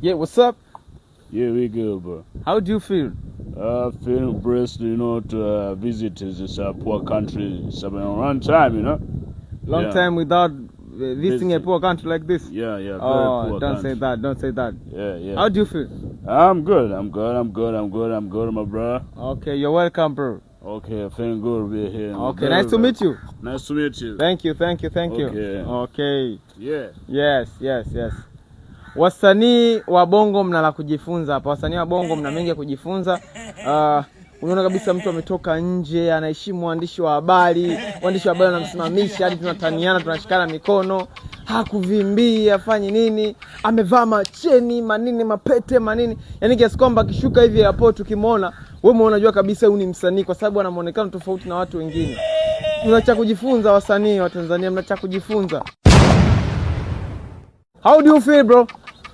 Yeah, what's up? Yeah, we good, bro. How do you feel? Feeling blessed, to visit this poor country. It's been a long time, Long time without visiting a poor country like this? Yeah, very don't poor country. say that, don't say that. Yeah. How do you feel? I'm good, my brother. Okay, you're welcome, bro. Okay, feeling good to be here. Okay, nice to meet you. Nice to meet you. Thank you. Okay. Yeah. Yes. Wasanii wa Bongo mna la kujifunza hapa. Wasanii wa Bongo mna mengi ya kujifunza. Unaona kabisa mtu ametoka nje, anaheshimu waandishi wa habari. Waandishi wa habari wanamsimamisha hadi tunataniana, tunashikana mikono. Hakuvimbia, afanye nini? Amevaa macheni, manini, mapete, manini. Yaani kiasi kwamba akishuka hivi airport ukimwona, wewe unajua kabisa huyu ni msanii kwa sababu ana muonekano tofauti na watu wengine. Mna cha kujifunza wasanii wa Tanzania, mna cha kujifunza. How do you feel, bro?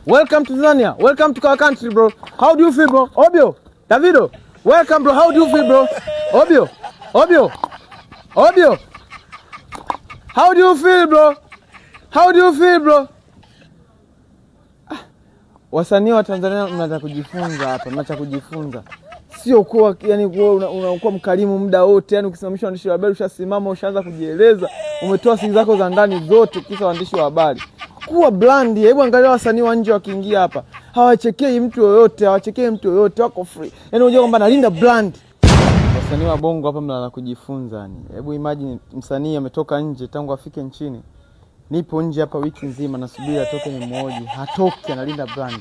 Welcome to Tanzania. Welcome to our country, bro. How do you feel, bro? Obio, Davido. Welcome, bro. How do you feel, bro? Obio. How do you feel, bro? How do you feel, bro? Wasanii wa Tanzania mnaanza kujifunza hapa, mnaanza kujifunza. Sio kuwa unakuwa mkarimu muda wote, yani ukisimamisha waandishi wa habari ushasimama ushaanza kujieleza, umetoa siri zako za ndani zote kisa waandishi wa habari. Kuwa blandi. Hebu angalia wasanii wa nje wakiingia hapa. Hawachekei mtu yoyote, wako free. Yaani unajua kwamba nalinda brand. Wasanii wa Bongo hapa mnaanza kujifunza yani. Hebu imagine msanii ametoka nje tangu afike nchini. Nipo nje hapa wiki nzima nasubiri atoke nimuoje. Hatoki, analinda brand.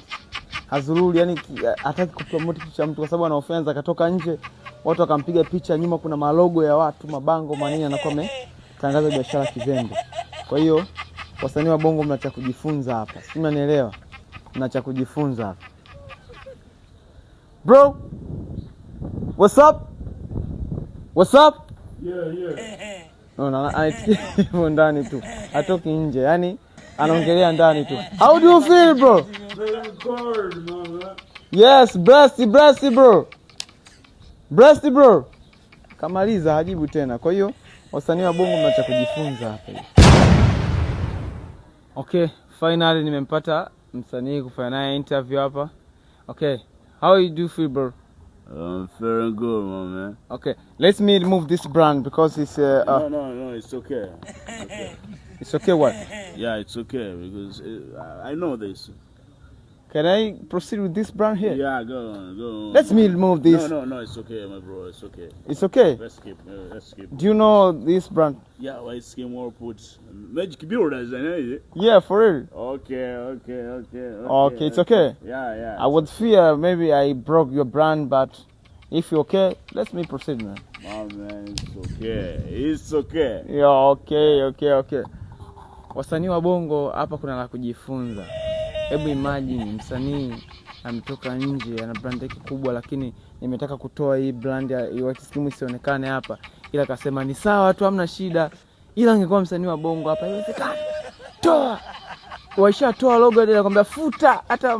Hazururi, yani hataki kupromote kitu cha mtu kwa sababu ana offense. Akatoka nje, watu wakampiga picha, nyuma kuna malogo ya watu, mabango manini, anakuwa ametangaza biashara kizembe. Kwa hiyo wasanii wa Bongo mna cha kujifunza hapa. Si mnanielewa? Mna cha kujifunza hapa. Bro, what's up? Yeah. No, anaitikia ndani tu. Hatoki nje. Yani anaongelea ndani tu. How do you feel, bro? Very good, man. Yes, blessed, bro. Blessed, bro. Kamaliza hajibu tena. Kwa hiyo wasanii wa Bongo mna cha kujifunza hapa. Okay, finally nimempata msanii kufanya naye interview hapa. Okay, how do you feel, bro? I'm feeling good, man. Okay, let me remove this brand because it's No, it's okay. It's okay what? Yeah, it's okay because I know this. Can I proceed with this brand here? Yeah, go on. Let me remove this. No, it's okay, my bro. It's okay. It's okay? Let's skip. Do you know this brand? Yeah, why skim more put Magic Builders, Yeah, for real. Okay. It's okay. Yeah. I would fear maybe I broke your brand, but if you're okay, let me proceed, man. Oh man, it's okay. Yeah, okay. Wasanii wa Bongo hapa kuna la kujifunza. Hebu imagine msanii ametoka nje ana brand yake kubwa, lakini nimetaka kutoa hii brand ya White Skim isionekane hapa, ila akasema ni sawa tu, hamna shida. Ila angekuwa msanii wa Bongo hapa, haiwezekani. Toa. Waishatoa logo ile, nakwambia futa hata